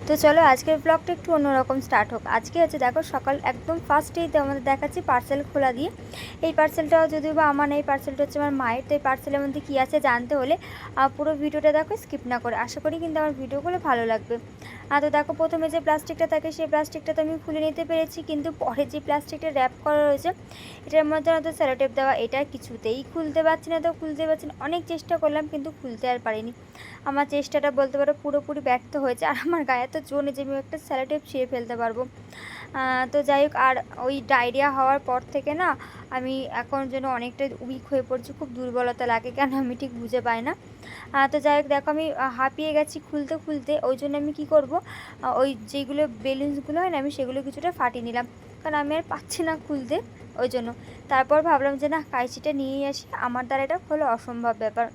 তো চলো আজকের ব্লগটা একটু অন্যরকম স্টার্ট হোক। আজকে হচ্ছে দেখো সকাল একদম ফার্স্টেই তো আমাদের দেখাচ্ছি পার্সেল খোলা দিয়ে। এই পার্সেলটা যদিও বা আমার না, এই পার্সেলটা হচ্ছে আমার মায়ের। তো এই পার্সেলের মধ্যে কী আছে জানতে হলে পুরো ভিডিওটা দেখো, স্কিপ না করে। আশা করি কিন্তু আমার ভিডিওগুলো ভালো লাগবে। তো দেখো প্রথমে যে প্লাস্টিকটা থাকে সেই প্লাস্টিকটা তো আমি খুলে নিতে পেরেছি, কিন্তু পরে যে প্লাস্টিকটা র্যাপ করা রয়েছে এটার মধ্যে হয়তো স্যালোটেপ দেওয়া, এটা কিছুতেই খুলতে পারছি না। অনেক চেষ্টা করলাম কিন্তু খুলতে আর পারিনি। আমার চেষ্টাটা বলতে পারো পুরোপুরি ব্যর্থ হয়েছে। আর আমার গায়ে এত জোর নেই যে আমি একটা স্যালোটেপ ছিঁড়ে ফেলতে পারবো। তো যাই হোক, আর ওই ডায়রিয়া হওয়ার পর থেকে না আমি এখন যেন অনেকটাই উইক হয়ে পড়ছি, খুব দুর্বলতা লাগে কেন আমি ঠিক বুঝে পাই না। তো যাই হোক দেখো আমি হাঁপিয়ে গেছি খুলতে খুলতে। ওই জন্য আমি কী করবো, ওই যেগুলো বেলুন্সগুলো হয় না আমি সেগুলো কিছুটা ফাটিয়ে নিলাম, কারণ আমি আর পাচ্ছি না খুলতে। ওই জন্য তারপর ভাবলাম যে না, কাঁচিটা নিয়েই আসি, আমার দ্বারা এটা হলো অসম্ভব ব্যাপার।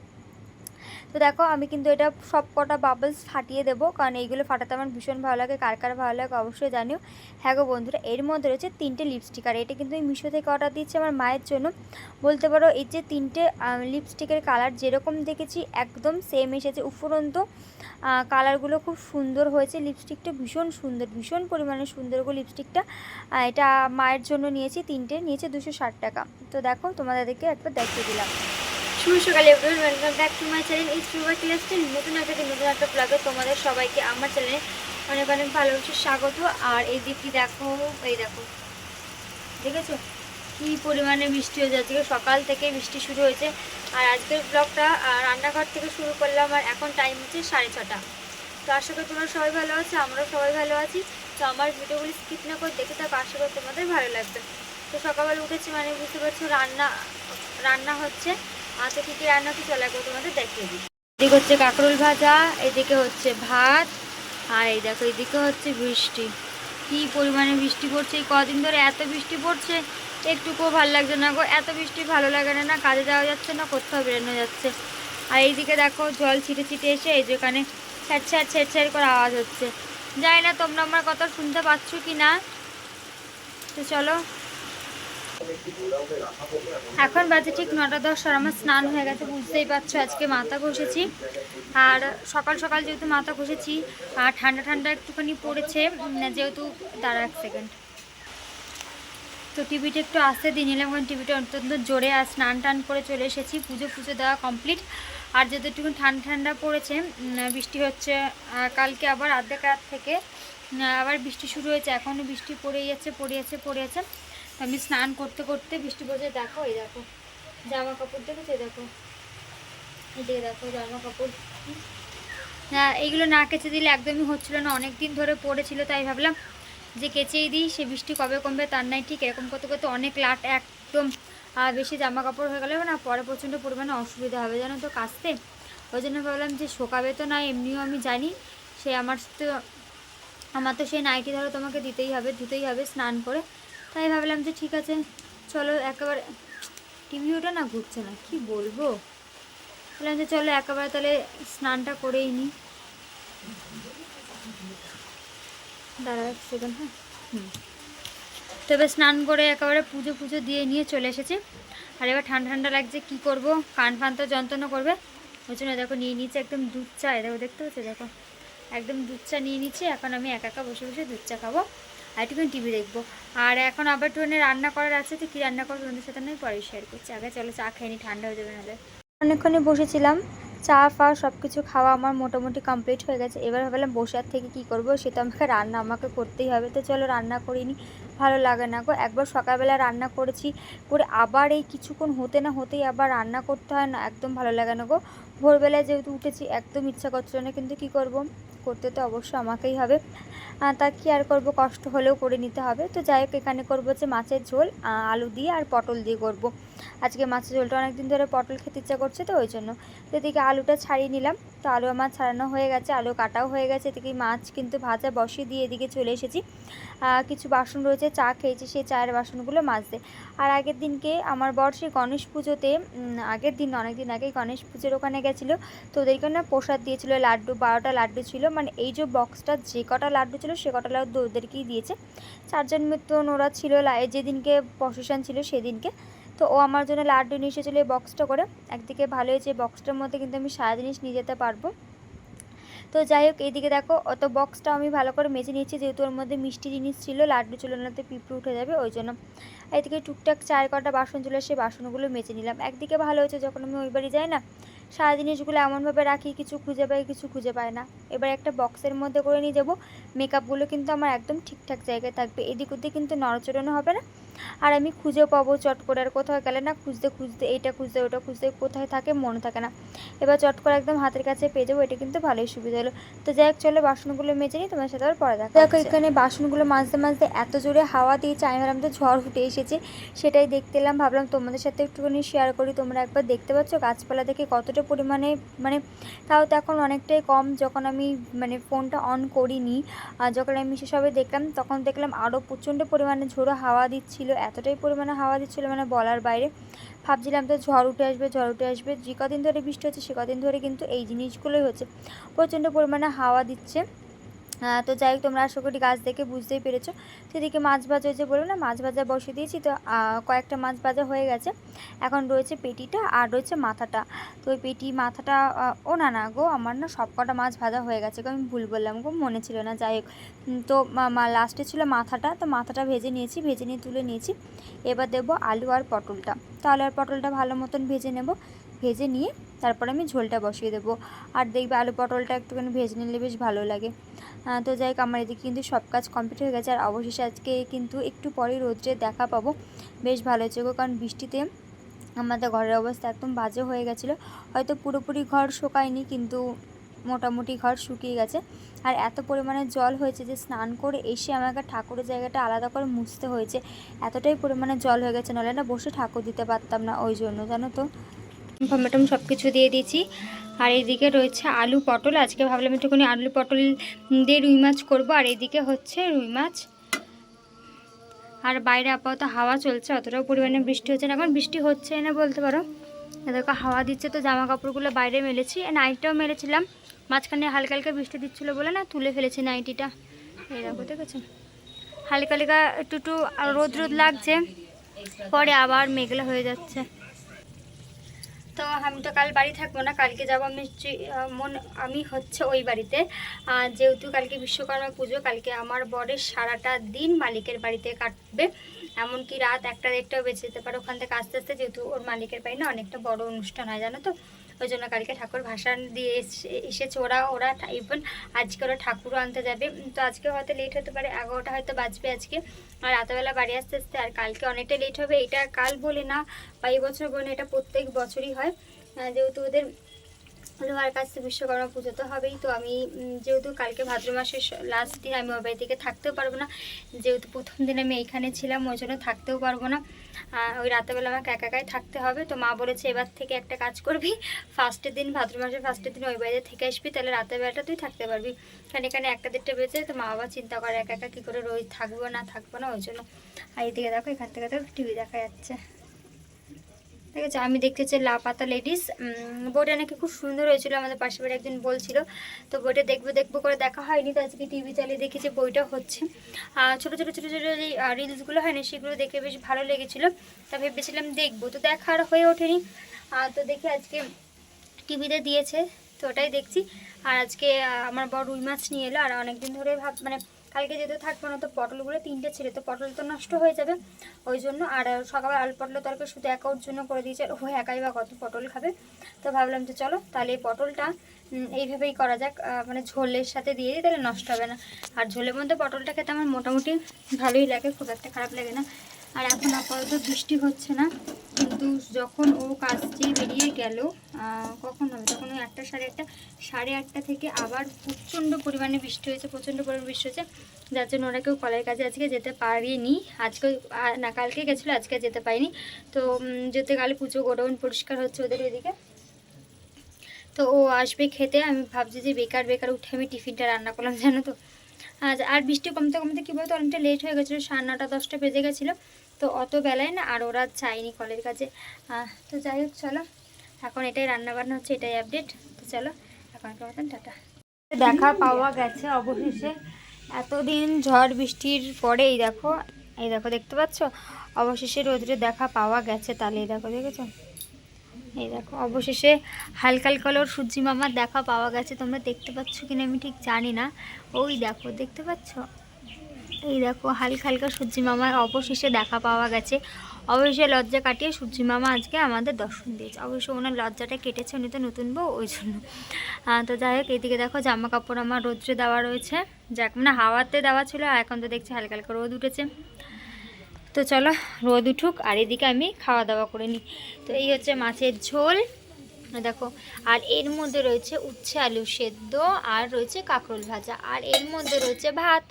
তো দেখো আমি কিন্তু এটা সব কটা বাবলস ফাটিয়ে দেবো, কারণ এইগুলো ফাটাতে আমার ভীষণ ভালো লাগে। কার কার ভালো লাগে অবশ্যই জানিও। হ্যাঁ গো বন্ধুরা, এর মধ্যে রয়েছে 3টে লিপস্টিক, আর এটা কিন্তু আমি মিশো থেকে অর্ডার দিচ্ছি আমার মায়ের জন্য। বলতে পারো এই যে 3টে লিপস্টিকের কালার যেরকম দেখেছি একদম সেম এসেছে। উপরন্ত কালারগুলো খুব সুন্দর হয়েছে। লিপস্টিকটা ভীষণ সুন্দর, ভীষণ পরিমাণে সুন্দর গো লিপস্টিকটা। এটা মায়ের জন্য নিয়েছি, 3টে নিয়েছে 260 টাকা। তো দেখো তোমাদেরকে একবার দেখিয়ে দিলাম। শুভ সকাল everyone, welcome back to my channel is Suba ক্লাসটিল। নতুন একটা ব্লগে তোমাদের সবাইকে আমার চ্যানেলে অনেক অনেক ভালোবাসার স্বাগত। আর এই দিকটি দেখো, এই দেখো দেখেছো কী পরিমাণে বৃষ্টি হয়ে যাচ্ছে। সকাল থেকে বৃষ্টি শুরু হয়েছে। আর আজকের ব্লগটা রান্নাঘর থেকে শুরু করলাম, আর এখন টাইম হচ্ছে 6:30। তো আশা করি তোমরা সবাই ভালো আছো, আমরাও সবাই ভালো আছি। তো আমার ভিডিওগুলি স্কিপ না করে দেখে থাকো, আশা করি তোমাদের ভালো লাগবে। তো সকালবেলা উঠেছি মানে বুঝতে পারছো রান্না রান্না হচ্ছে। তো কী কী রান্না হচ্ছে চলে একবার তোমাদের দেখিয়ে দিই। এদিকে হচ্ছে কাঁকরোল ভাজা, এদিকে হচ্ছে ভাত, আর এই দেখো এদিকে হচ্ছে বৃষ্টি। কী পরিমাণে বৃষ্টি পড়ছে, এই কদিন ধরে এত বৃষ্টি পড়ছে, একটুকুও ভালো লাগছে না গো। এত বৃষ্টি ভালো লাগে না, না কাজে যাওয়া যাচ্ছে না কোথাও বেরোনো যাচ্ছে। আর এইদিকে দেখো জল ছিটে ছিটে এসে এই যে এখানে ছ্যাট ছ্যাট ছ্যাট ছ্যাট করে আওয়াজ হচ্ছে। জানি না তোমরা আমার কথা শুনতে পাচ্ছ কি না। তো চলো, এখন বাজে ঠিক 9:10, আর আমার স্নান হয়ে গেছে বুঝতেই পারছো। আজকে মাথা ঘষেছি, আর সকাল সকাল যেহেতু মাথা ঘষেছি আর ঠান্ডা ঠান্ডা একটুখানি পড়েছে যেহেতু। দাঁড়া এক সেকেন্ড, তো টিভিটা একটু আসতে দিয়ে নিলাম, কারণ টিভিটা অত্যন্ত জোরে। আর স্নান টান করে চলে এসেছি, পুজো পুজো দেওয়া কমপ্লিট। আর যেহেতু একটু ঠান্ডা ঠান্ডা পড়েছে, বৃষ্টি হচ্ছে কালকে আবার অর্ধেক রাত থেকে আবার বৃষ্টি শুরু হয়েছে। এখনও বৃষ্টি পড়ে যাচ্ছে। আমি স্নান করতে করতে বৃষ্টি পড়ছে। দেখো এই দেখো জামা কাপড় দেখেছো, দেখো এদিকে দেখো জামা কাপড়। হ্যাঁ, এইগুলো না কেচে দিলে একদমই হচ্ছিল না, অনেক দিন ধরে পড়েছিল। তাই ভাবলাম যে কেচেই দিই, সে বৃষ্টি কবে কমবে তার নাই ঠিক। এরকম করতে করতে অনেক লাট একদম বেশি জামা কাপড় হয়ে গেলে না পরে প্রচণ্ড পরিমাণে অসুবিধা হবে জানো তো কাচতে। ওই জন্য ভাবলাম যে শোকাবে তো না, এমনিও আমি জানি সে আমার তো সেই নাইটি ধরো তোমাকে ধুতেই হবে স্নান করে। তাই ভাবলাম যে ঠিক আছে চলো একেবারে। টিভিওটা না ঘুরছে না, কি বলবো। বললাম যে চলো একেবারে তাহলে স্নানটা করেই নিই। দাঁড়া এক সেকেন্ড, হ্যাঁ তবে স্নান করে একেবারে পুজো পুজো দিয়ে নিয়ে চলে এসেছি। আর এবার ঠান্ডা ঠান্ডা লাগছে, কি করব, কান ফান তো যন্ত্রণা করবে। ওই জন্য দেখো নিয়ে নিচ্ছে একদম দুধ চা। দেখো দেখতে পাচ্ছি, দেখো একদম দুধ চা নিয়ে নিচ্ছি। এখন আমি একা একা বসে বসে দুধ চা খাবো আর একটুখানি টিভি দেখবো। আর এখন আবার একটুখানি রান্না করার আছে, তো কী রান্না করবো তোমাদের সাথে আমি পরে শেয়ার করছি। আগে চলো চা খেয়ে নিই, ঠান্ডা হয়ে যাবে নাহলে। অনেকক্ষণই বসেছিলাম, চা ফা সব কিছু খাওয়া আমার মোটামুটি কমপ্লিট হয়ে গেছে। এবার ভাবলাম বসে আর থেকে কী করবো, সে তো আমাকে করতেই হবে। তো চলো রান্না করিনি, ভালো লাগে না গো। একবার সকালবেলা রান্না করেছি, করে আবার এই কিছুক্ষণ হতে না হতেই আবার রান্না করতে হয় না, একদম ভালো লাগে না গো। ভোরবেলায় যেহেতু উঠেছি একদম ইচ্ছা করছিল না, কিন্তু কি করব, করতে তো অবশ্য আমাকেই হবে। তা কি আর করব, কষ্ট হলেও করে নিতে হবে। তো যাই হোক, এখানে করবো যে মাছের ঝোল আলু দিয়ে আর পটল দিয়ে করব। আজকে মাছের ঝোলটা অনেকদিন ধরে পটল খেতে ইচ্ছা করছে, তো ওই জন্য। তো এদিকে আলুটা ছাড়িয়ে নিলাম, তো আলু আমার ছাড়ানো হয়ে গেছে, আলু কাটাও হয়ে গেছে। এদিকে মাছ কিন্তু ভাজা বসিয়ে দিয়ে এদিকে চলে এসেছি। কিছু বাসন রয়েছে, চা খেয়েছি, সেই চায়ের বাসনগুলো মাজতে। আর আগের দিনকে আমার বর সেই গণেশ পুজোতে, আগের দিন অনেক দিন আগে গণেশ পুজোর ওখানে গেছিলো। তো ওদেরকে না প্রসাদ দিয়েছিল লাড্ডু, 12টা লাড্ডু ছিল। মানে এই যে বক্সটা যে কটা লাড্ডু ছিল সে কটা লাড্ডু ওদেরকেই দিয়েছে। 4জন মতন ওরা ছিল যেদিনকে প্রসেশন ছিল সেদিনকে। তো ও আমার জন্য লাড্ডু নিয়ে এসেছিলো এই বক্সটা করে। একদিকে ভালো হয়েছে, বক্সটার মধ্যে কিন্তু আমি সারা জিনিস নিয়ে যেতে পারবো। তো যাই হোক, এইদিকে দেখো অত বক্সটা আমি ভালো করে মেজে নিয়েছি, যেহেতু ওর মধ্যে মিষ্টি জিনিস ছিল, লাড্ডু চুলানোতে পিঁপড়ে উঠে যাবে ওই জন্য। এদিকে টুকটাক 4 কটা বাসন ছিল, সেই বাসনগুলো মেজে নিলাম। একদিকে ভালো হয়েছে, যখন আমি ওই বাড়ি যাই না, সারা জিনিসগুলো এমনভাবে রাখি, কিছু খুঁজে পাই কিছু খুঁজে পাই না। এবার একটা বক্সের মধ্যে করে নিয়ে যাবো। মেকআপগুলো কিন্তু আমার একদম ঠিকঠাক জায়গায় থাকবে, এদিক ওদিক কিন্তু নড়াচড়ানো হবে না। আর আমি খুঁজেও পাবো চট করে, আর কোথাও গেলে না খুঁজতে খুঁজতে এইটা খুঁজতে ওটা খুঁজতে কোথায় থাকে মনে থাকে না। এবার চট করে একদম হাতের কাছে পেয়ে যাবো, এটা কিন্তু ভালোই সুবিধা হলো। তো যাই হোক, চলো বাসনগুলো মেজে নিই, তোমার সাথে আবার পরে দেখো। এখানে বাসনগুলো মাজতে মাজতে এত জোরে হাওয়া দিয়েছে, আমি ভাবলাম তো ঝড় উঠে এসেছে, সেটাই দেখতে এলাম। ভাবলাম তোমাদের সাথে একটুখানি শেয়ার করি। তোমরা একবার দেখতে পাচ্ছ গাছপালা দেখে কতটা পরিমাণে, মানে তাও তো এখন অনেকটাই কম। যখন আমি ফোনটা অন করিনি, আর যখন আমি সেসবে দেখলাম, তখন দেখলাম আরও প্রচণ্ড পরিমাণে ঝোড়ো হাওয়া দিচ্ছিল, এতটাই পরিমাণে হাওয়া দিচ্ছিল বলার বাইরে। ভাবছিলাম তো ঝড় উঠে আসবে, ঝড় উঠে আসবে। যে কদিন ধরে বৃষ্টি হচ্ছে সে কদিন ধরে কিন্তু এই জিনিসগুলোই হচ্ছে, প্রচণ্ড পরিমাণে হাওয়া দিচ্ছে। তো যাই হোক, তোমরা আশা করি গাছ দেখে বুঝতেই পেরেছো। সেদিকে মাছ ভাজা হয়েছে, বলবো না, মাছ ভাজা বসিয়ে দিয়েছি। তো কয়েকটা মাছ ভাজা হয়ে গেছে, এখন রয়েছে পেটিটা আর রয়েছে মাথাটা। তো ওই পেটি মাথাটা ও না না গো, আমার না সব কটা মাছ ভাজা হয়ে গেছে গো, আমি ভুল বললাম গো, মনে ছিল না। যাই হোক, তো লাস্টে ছিল মাথাটা, তো মাথাটা ভেজে নিয়েছি, ভেজে নিয়ে তুলে নিয়েছি। এবার দেবো আলু আর পটলটা। তো আলু আর পটলটা ভালো মতন ভেজে নেব, ভেজে নিয়ে তারপরে আমি ঝোলটা বসিয়ে দেবো। আর দেখবে আলু পটলটা একটুখানি ভেজে নিলে বেশ ভালো লাগে। তো যাই হোক, আমার এদিকে কিন্তু সব কাজ কমপ্লিট হয়ে গেছে। আর অবশেষে আজকে কিন্তু একটু পরে রোদ্রে দেখা পাবো, বেশ ভালো হয়েছে গো। কারণ বৃষ্টিতে আমাদের ঘরের অবস্থা একদম বাজে হয়ে গেছিলো। হয়তো পুরোপুরি ঘর শুকায়নি, কিন্তু মোটামুটি ঘর শুকিয়ে গেছে। আর এত পরিমাণে জল হয়েছে যে স্নান করে এসে আমাকে ঠাকুরের জায়গাটা আলাদা করে মুছতে হয়েছে, এতটাই পরিমাণে জল হয়ে গেছে, নাহলে না বসে ঠাকুর দিতে পারতাম না ওই জন্য, জানো তো। টমেটো সব কিছু দিয়ে দিয়েছি। আর এইদিকে রয়েছে আলু পটল, আজকে ভাবলাম একটুখানি আলু পটল দিয়ে রুই মাছ করবো। আর এইদিকে হচ্ছে রুই মাছ। আর বাইরে আপাতত হাওয়া চলছে, অতটাও পরিমাণে বৃষ্টি হচ্ছে না, এখন বৃষ্টি হচ্ছে না বলতে পারো। দেখো হাওয়া দিচ্ছে, তো জামা কাপড়গুলো বাইরে মেলেছি, নাইটিটাও মেলেছিলাম, মাঝখানে হালকা হালকা বৃষ্টি দিচ্ছিলো বলে না তুলে ফেলেছি নাইটিটা। এই দেখো, দেখেছো হালকা হালকা একটু একটু রোদ রোদ লাগছে, পরে আবার মেঘলা হয়ে যাচ্ছে। তো আমি তো কাল বাড়ি থাকবো না, কালকে যাবো আমি হচ্ছে ওই বাড়িতে। যেহেতু কালকে বিশ্বকর্মা পুজো, কালকে আমার বরের সারাটা দিন মালিকের বাড়িতে কাটবে, এমনকি রাত 1টা-1:30টাও বেঁচে যেতে পারে ওখান থেকে আস্তে আস্তে, যেহেতু ওর মালিকের বাড়ি না অনেকটা বড় অনুষ্ঠান হয় জানো তো। ওই জন্য কালকে ঠাকুর ভাসান দিয়ে এসেছে ওরা ইভেন আজকে ওরা ঠাকুরও আনতে যাবে। তো আজকে হয়তো লেট হতে পারে, 11টা হয়তো বাজবে আজকে, আর রাতেবেলা বাড়ি আস্তে আস্তে। আর কালকে অনেকটা লেট হবে, এটা কাল বলে না বা এই বছর বলে না, এটা প্রত্যেক বছরই হয়। যেহেতু ওদের লোহার কাছে বিশ্বকর্মা পুজো তো হবেই। তো আমি যেহেতু কালকে ভাদ্র মাসের লাস্ট দিন, আমি ওই বাড়ি থেকে থাকতেও পারবো না, যেহেতু প্রথম দিন আমি এইখানে ছিলাম, ওই জন্য থাকতেও পারবো না। ওই রাতেবেলা আমাকে একাই থাকতে হবে। তো মা বলেছে এবার থেকে একটা কাজ করবি, ফার্স্টের দিন ভাদ্র মাসের ফার্স্টের দিন ওই বাড়িতে থেকে আসবি, তাহলে রাতের বেলাটা তুই থাকতে পারবি। কারণ এখানে 1টা-1:30টা বেজে, তো মা বাবা চিন্তা করে একা একা কী করে রোজ থাকবো না ওই জন্য। আর এইদিকে দেখো, এখান থেকে তো টিভি দেখা যাচ্ছে, ঠিক আছে। আমি দেখতে চাই লাপাতা লেডিস, বইটা নাকি খুব সুন্দর হয়েছিল, আমাদের পাশে বাড়ি একজন বলছিল। তো বইটা দেখবো করে দেখা হয়নি, তো আজকে টিভি চালিয়ে দেখি যে বইটা হচ্ছে। ছোটো ছোটো যে রিলসগুলো হয় না, সেগুলো দেখে বেশ ভালো লেগেছিলো, তা ভেবেছিলাম দেখবো, তো দেখা আর হয়ে ওঠেনি। তো দেখি আজকে টিভিতে দিয়েছে, তো ওটাই দেখছি। আর আজকে আমার বড় রুই মাছ নিয়ে এলো, আর অনেকদিন ধরে কালকে যেহেতু থাকবো না, তো পটলগুলো 3টে ছিল, তো পটল তো নষ্ট হয়ে যাবে ওই জন্য। আর সকালে আলু পটলের তরকারি শুধু একা ওর জন্য করে দিয়েছে, ও একাই বা কত পটল খাবে। তো ভাবলাম যে চলো তাহলে এই পটলটা এইভাবেই করা যাক, ঝোলের সাথে দিয়ে দিই, তাহলে নষ্ট হবে না। আর ঝোলের মধ্যে পটলটা খেতে আমার মোটামুটি ভালোই লাগে, খুব একটা খারাপ লাগে না। আর এখন আপাতত বৃষ্টি হচ্ছে না, কিন্তু যখন ও কাজ দিয়ে বেরিয়ে গেল, কখন হবে তখন ওই 1টা, 1:30, 8:30 থেকে আবার প্রচণ্ড পরিমাণে বৃষ্টি হয়েছে, প্রচণ্ড পরিমাণে বৃষ্টি হয়েছে, যার জন্য ওরা কেউ কলের কাজে আজকে যেতে পারিনি। আজকে না, কালকে গেছিলো, আজকে যেতে পারিনি। তো যেতে গেলে পুজো গোডাউন পরিষ্কার হচ্ছে ওদের ওইদিকে, তো ও আসবে খেতে। আমি ভাবছি যে বেকার উঠে আমি টিফিনটা রান্না করলাম জানো তো। আর বৃষ্টি কমতে কমতে কী বলতো, অনেকটা লেট হয়ে গেছিলো, 9:30, 10টা বেজে গেছিলো, তো অত বেলায় না আর ওরা চায়নি কলের কাজে। তো যাই হোক চলো, এখন এটাই রান্নাবান্না হচ্ছে, এটাই আপডেট। তো চলো এখনকার মতন টাটা। দেখা পাওয়া গেছে অবশেষে, এতদিন ঝড় বৃষ্টির পরে এই দেখো দেখতে পাচ্ছ, অবশেষে রোদ্রে দেখা পাওয়া গেছে। তাহলে এই দেখো, দেখেছো এই দেখো অবশেষে হালকা হালকা ওর সূর্যি মামার দেখা পাওয়া গেছে। তোমরা দেখতে পাচ্ছ কিনা আমি ঠিক জানি না। ওই দেখো, দেখতে পাচ্ছ? এই দেখো হালকা হালকা সূর্যি মামার অবশেষে দেখা পাওয়া গেছে। অবশ্যই লজ্জা কাটিয়ে সূর্যি মামা আজকে আমাদের দর্শন দিয়েছে। অবশ্য ওনার লজ্জাটা কেটেছে, উনি তো নতুন বউ, ওই জন্য। তো যাই হোক, এইদিকে দেখো জামা কাপড় আমার রোদ্রে দেওয়া রয়েছে, যাক মানে হাওয়াতে দেওয়া ছিল, আর এখন তো দেখছি হালকা হালকা রোদ উঠেছে। তো চলো রোদ উঠুক, আর এদিকে আমি খাওয়া দাওয়া করে নিই। তো এই হচ্ছে মাছের ঝোল দেখো, আর এর মধ্যে রয়েছে উচ্ছে আলু সেদ্ধ, আর রয়েছে কাঁকরোল ভাজা, আর এর মধ্যে রয়েছে ভাত।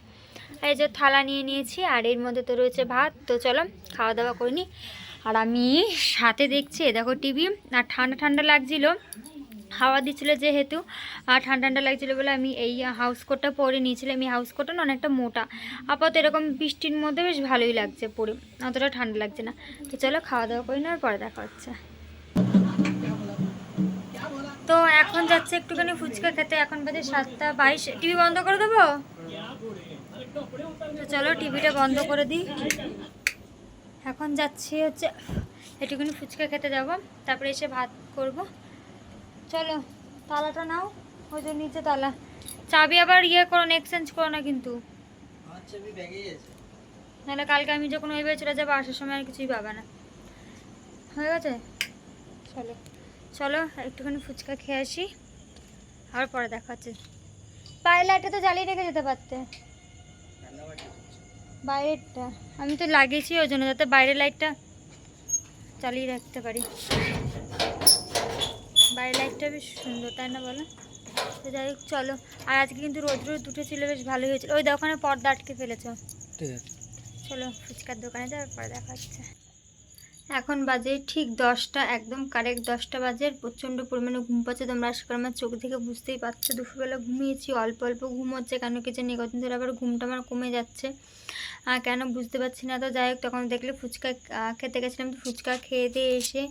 এই যে থালা নিয়ে নিয়েছি, আর এর মধ্যে তো রয়েছে ভাত। তো চলো খাওয়া দাওয়া করে নিই। আর আমি সাথে দেখছি দেখো টিভি, আর ঠান্ডা ঠান্ডা লাগছিল, হাওয়া দিচ্ছিলো যেহেতু, আর ঠান্ডা ঠান্ডা লাগছিলো বলে আমি এই হাউস কোটটা পরে নিয়েছিলাম। এই হাউস কোটটা না অনেকটা মোটা, আপাতত এরকম বৃষ্টির মধ্যে বেশ ভালোই লাগছে পরে, অতটা ঠান্ডা লাগছে না। তো চলো খাওয়া দাওয়া করে নেওয়ার পরে দেখা হচ্ছে। তো এখন যাচ্ছে একটুখানি ফুচকা খেতে, এখন বাজে 7:22। টিভি বন্ধ করে দেবো? তো চলো টিভিটা বন্ধ করে দিই। এখন যাচ্ছি হচ্ছে একটুখানি ফুচকা খেতে যাব, তারপরে এসে ভাত করব। চলো তালাটা নাও, ওই যে নিচে তালা। চাবি আবার ইয়ে করো না, এক্সচেঞ্জ করো না কিন্তু, নাহলে কালকে আমি যখন ওই চলে যাবো আসার সময় আর কিছুই পাবে না। হয়ে গেছে? চলো চলো একটুখানি ফুচকা খেয়ে আসি, আবার পরে দেখা হচ্ছে। বাইরের লাইটটা তো জ্বালিয়ে রেখে যেতে পারতে, বাইরেরটা আমি তো লাগিয়েছি ওই জন্য, যাতে বাইরের লাইটটা চালিয়ে রাখতে পারি। বাইরের লাইটটা বেশ সুন্দর, তাই না বলো? তো যাই হোক চলো। আর আজকে কিন্তু রোদ রোদ উঠেছিল, বেশ ভালোই হয়েছিল। ওই দোকানে পর্দা আটকে ফেলেছো। ঠিক আছে চলো ফুচকার দোকানে যাওয়ার পরে দেখা হচ্ছে। এখন বাজে ঠিক 10টা, একদম কারেক্ট 10টা বাজে। প্রচণ্ড পরিমাণে ঘুম পাচ্ছে, তোমরা আজকে আমার চোখ থেকে বুঝতেই পারছো। দুপুরবেলা ঘুমিয়েছি, অল্প অল্প ঘুম হচ্ছে, কেন কি জানি কদিন ধরে আবার ঘুমটা আমার কমে যাচ্ছে, কেন বুঝতে পারছি না। তো যাই হোক, তখন দেখলে ফুচকা খেতে গেছিলাম, তো ফুচকা খেয়ে দিয়ে এসে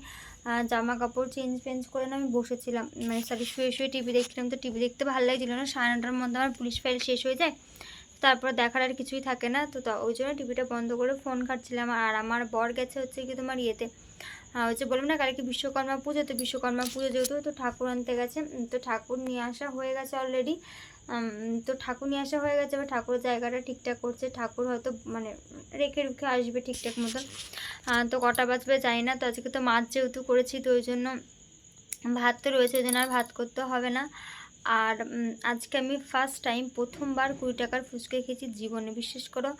জামা কাপড় চেঞ্জ করে না আমি বসেছিলাম, মানে সরি শুয়ে শুয়ে টিভি দেখছিলাম। তো টিভি দেখতে ভালো লাগছিলো না, 9:30টার মধ্যে আমার পুলিশ ফাইল শেষ হয়ে যায়, তারপর দেখার আর কিছুই থাকে না। তো ওই জন্য টিভিটা বন্ধ করে ফোন ঘাটছিলাম। আর আমার বর গেছে হচ্ছে কি তোমার ইয়েতে, হচ্ছে বললাম না কালকে বিশ্বকর্মা পুজো, তো বিশ্বকর্মা পুজো যেহেতু, তো ঠাকুর আনতে গেছে। তো ঠাকুর নিয়ে আসা হয়ে গেছে অলরেডি। তো ঠাকুর নিয়ে আসা হয়ে গেছে, এবার ঠাকুরের জায়গাটা ঠিকঠাক করছে। ঠাকুর হয়তো মানে রেখে রুখে আসবে ঠিকঠাক মতন। তো কটা বাজবে জানি না। তো আজকে তো মাছ যেহেতু করেছি, তো ওই জন্য ভাত তো রয়েছে, ওই জন্য আর ভাত করতে হবে না। আর আজকে আমি ফার্স্ট টাইম প্রথমবার 20 টাকার ফুচকা খেয়েছি জীবনে, বিশ্বাস করো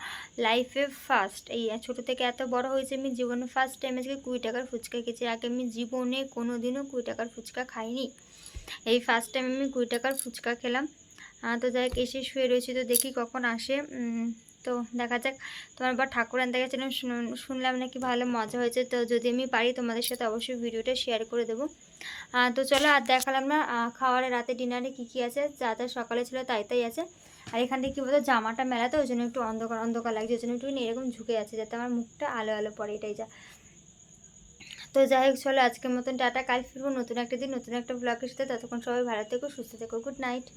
লাইফে ফার্স্ট। এই ছোটো থেকে এত বড় হয়েছে আমি জীবনে ফার্স্ট টাইম আজকে 20 টাকার ফুচকা খেয়েছি। আগে আমি জীবনে কোনো দিনও 20 টাকার ফুচকা খাইনি, এই ফার্স্ট টাইম আমি 20 টাকার ফুচকা খেলাম। তো যাই হোক এসে শুয়ে রয়েছি, তো দেখি কখন আসে। তো দেখা যাক। তোমার বা ঠাকুর আনতে গেছিলাম, শুনলাম নাকি ভালো মজা হয়েছে। তো যদি আমি পারি তোমাদের সাথে অবশ্যই ভিডিওটা শেয়ার করে দেবো। তো চলো আর দেখালাম না খাওয়ারে রাতে ডিনারে কী আছে, যা যা সকালে ছিল তাই তাই আছে। আর এখান থেকে কী বলতো জামাটা মেলাতে, ওই জন্য একটু অন্ধকার অন্ধকার লাগছে, ওই জন্য একটু এরকম ঝুঁকে আছে যাতে আমার মুখটা আলো আলো পড়ে, এটাই যা। তো যাই হোক চলো আজকের মতন টাটা, কাল ফিরবো নতুন একটা দিন নতুন একটা ব্লগের সাথে। ততক্ষণ সবাই ভালো থেকো, সুস্থ থেকো, গুড নাইট।